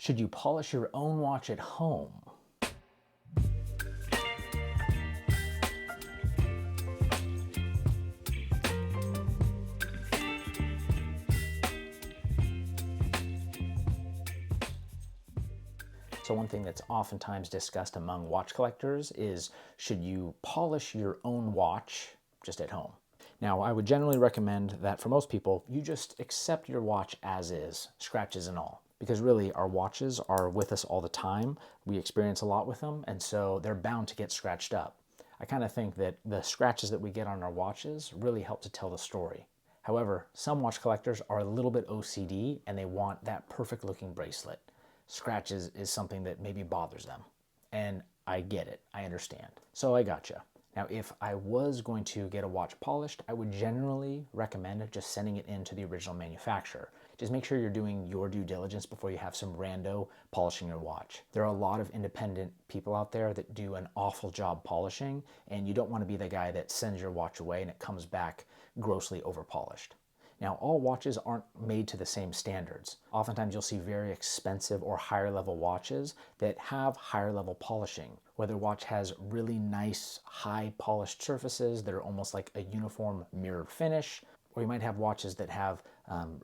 Should you polish your own watch at home? So one thing that's oftentimes discussed among watch collectors is, should you polish your own watch just at home? Now, I would generally recommend that for most people, you just accept your watch as is, scratches and all. Because really, our watches are with us all the time. We experience a lot with them, and so they're bound to get scratched up. I kind of think that the scratches that we get on our watches really help to tell the story. However, some watch collectors are a little bit OCD and they want that perfect looking bracelet. Scratches is something that maybe bothers them. And I get it, I understand. So I gotcha. Now, if I was going to get a watch polished, I would generally recommend just sending it in to the original manufacturer. Just make sure you're doing your due diligence before you have some rando polishing your watch. There are a lot of independent people out there that do an awful job polishing, and you don't want to be the guy that sends your watch away and it comes back grossly over-polished. Now, all watches aren't made to the same standards. Oftentimes you'll see very expensive or higher level watches that have higher level polishing, where the watch has really nice high polished surfaces that are almost like a uniform mirror finish, or you might have watches that have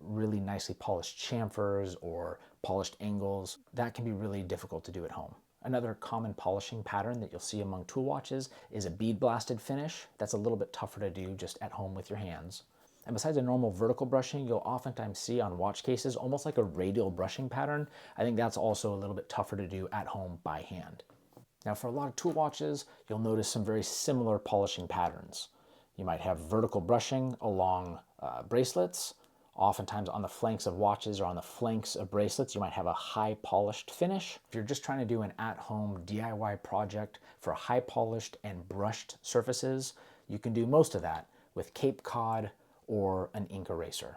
really nicely polished chamfers or polished angles. That can be really difficult to do at home. Another common polishing pattern that you'll see among tool watches is a bead blasted finish. That's a little bit tougher to do just at home with your hands. And besides a normal vertical brushing, you'll oftentimes see on watch cases almost like a radial brushing pattern. I think that's also a little bit tougher to do at home by hand. Now, for a lot of tool watches, you'll notice some very similar polishing patterns. You might have vertical brushing along bracelets. Oftentimes on the flanks of watches or on the flanks of bracelets, you might have a high polished finish. If you're just trying to do an at-home DIY project for high polished and brushed surfaces, you can do most of that with Cape Cod or an ink eraser.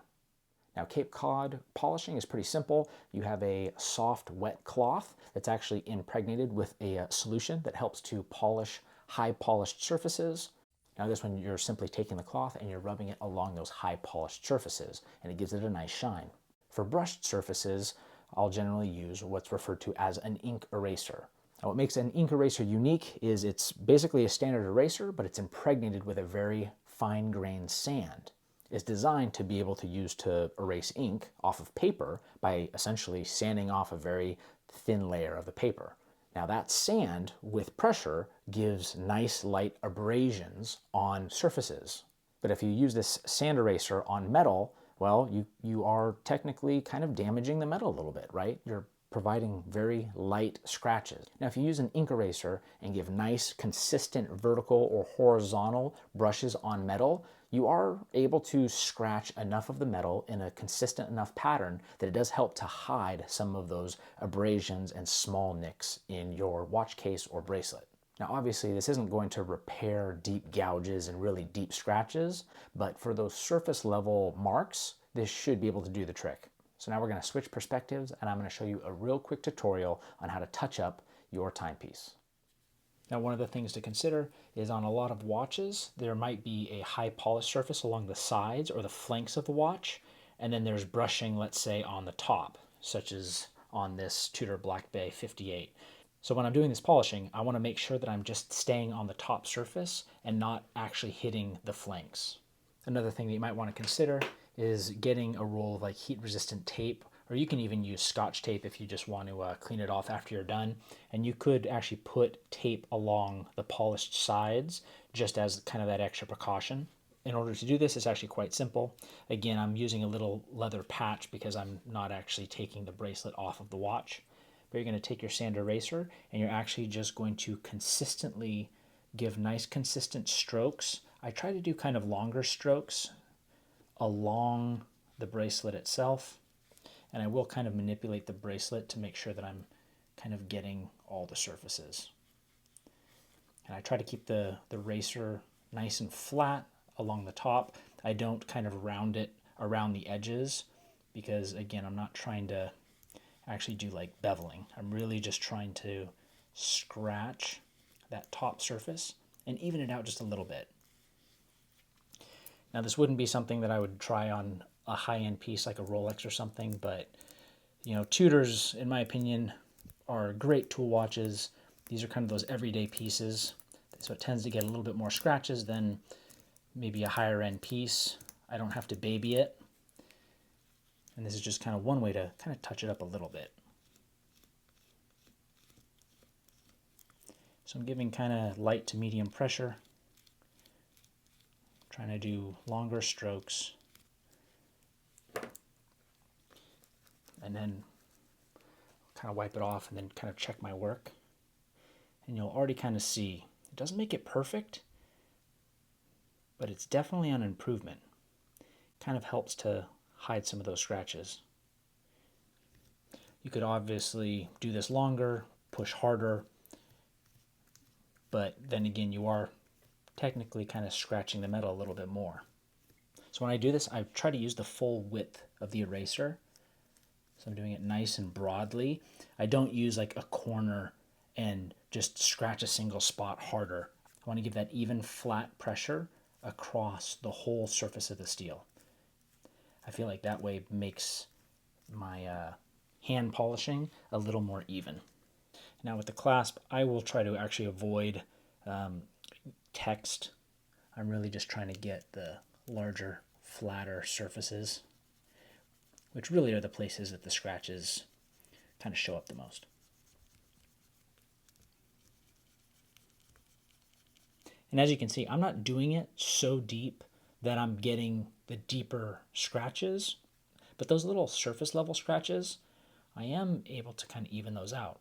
Now, Cape Cod polishing is pretty simple. You have a soft, wet cloth that's actually impregnated with a solution that helps to polish high polished surfaces. Now, this one, you're simply taking the cloth and you're rubbing it along those high polished surfaces, and it gives it a nice shine. For brushed surfaces, I'll generally use what's referred to as an ink eraser. Now, what makes an ink eraser unique is it's basically a standard eraser, but it's impregnated with a very fine-grained sand. Is designed to be able to use to erase ink off of paper by essentially sanding off a very thin layer of the paper. Now, that sand with pressure gives nice light abrasions on surfaces. But if you use this sand eraser on metal, well, you are technically kind of damaging the metal a little bit, right? You're providing very light scratches. Now, if you use an ink eraser and give nice, consistent vertical or horizontal brushes on metal, you are able to scratch enough of the metal in a consistent enough pattern that it does help to hide some of those abrasions and small nicks in your watch case or bracelet. Now, obviously, this isn't going to repair deep gouges and really deep scratches, but for those surface level marks, this should be able to do the trick. So now we're going to switch perspectives, and I'm going to show you a real quick tutorial on how to touch up your timepiece. Now, one of the things to consider is on a lot of watches, there might be a high polished surface along the sides or the flanks of the watch, and then there's brushing, let's say, on the top, such as on this Tudor Black Bay 58. So when I'm doing this polishing, I want to make sure that I'm just staying on the top surface and not actually hitting the flanks. Another thing that you might want to consider is getting a roll of like heat-resistant tape, or you can even use Scotch tape if you just want to clean it off after you're done. And you could actually put tape along the polished sides just as kind of that extra precaution. In order to do this, it's actually quite simple. Again, I'm using a little leather patch because I'm not actually taking the bracelet off of the watch. But you're going to take your sand eraser and you're actually just going to consistently give nice consistent strokes. I try to do kind of longer strokes along the bracelet itself, and I will kind of manipulate the bracelet to make sure that I'm kind of getting all the surfaces. And I try to keep the eraser nice and flat along the top. I don't kind of round it around the edges because, again, I'm not trying to actually do like beveling. I'm really just trying to scratch that top surface and even it out just a little bit. Now, this wouldn't be something that I would try on a high-end piece like a Rolex or something, but You know, Tudors, in my opinion, are great tool watches. These are kind of those everyday pieces, so it tends to get a little bit more scratches than maybe a higher end piece. I don't have to baby it. And this is just kind of one way to kind of touch it up a little bit. So I'm giving kind of light to medium pressure, trying to do longer strokes. And then kind of wipe it off and then kind of check my work. And you'll already kind of see, it doesn't make it perfect, but it's definitely an improvement. Kind of helps to hide some of those scratches. You could obviously do this longer, push harder, but then again, you are technically kind of scratching the metal a little bit more. So when I do this, I try to use the full width of the eraser. So I'm doing it nice and broadly. I don't use like a corner and just scratch a single spot harder. I want to give that even flat pressure across the whole surface of the steel. I feel like that way makes my hand polishing a little more even. Now with the clasp, I will try to actually avoid text. I'm really just trying to get the larger, flatter surfaces, which really are the places that the scratches kind of show up the most. And as you can see, I'm not doing it so deep that I'm getting the deeper scratches, but those little surface level scratches, I am able to kind of even those out.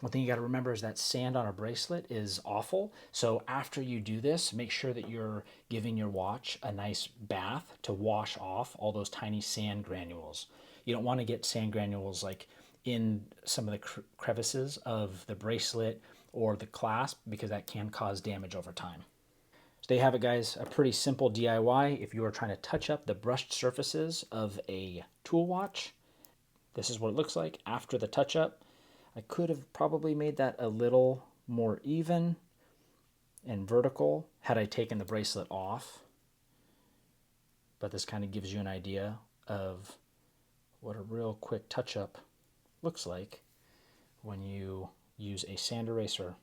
One thing you got to remember is that sand on a bracelet is awful. So after you do this, make sure that you're giving your watch a nice bath to wash off all those tiny sand granules. You don't want to get sand granules like in some of the crevices of the bracelet or the clasp, because that can cause damage over time. So there you have it, guys. A pretty simple DIY if you are trying to touch up the brushed surfaces of a tool watch. This is what it looks like after the touch-up. I could have probably made that a little more even and vertical had I taken the bracelet off. But this kind of gives you an idea of what a real quick touch-up looks like when you use a sand eraser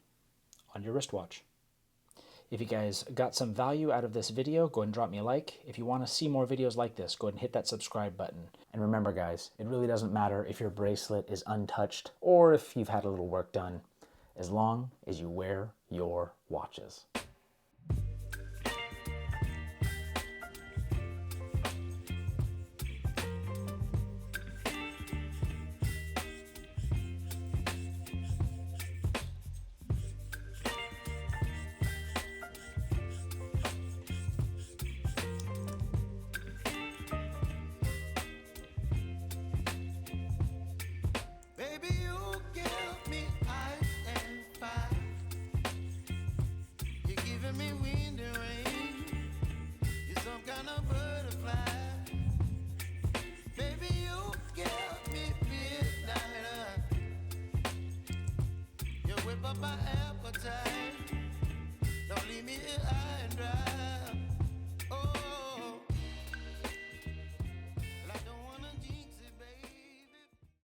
on your wristwatch. If you guys got some value out of this video, go ahead and drop me a like. If you want to see more videos like this, go ahead and hit that subscribe button. And remember, guys, it really doesn't matter if your bracelet is untouched or if you've had a little work done, as long as you wear your watches. My appetite, don't leave me here high and dry. Oh.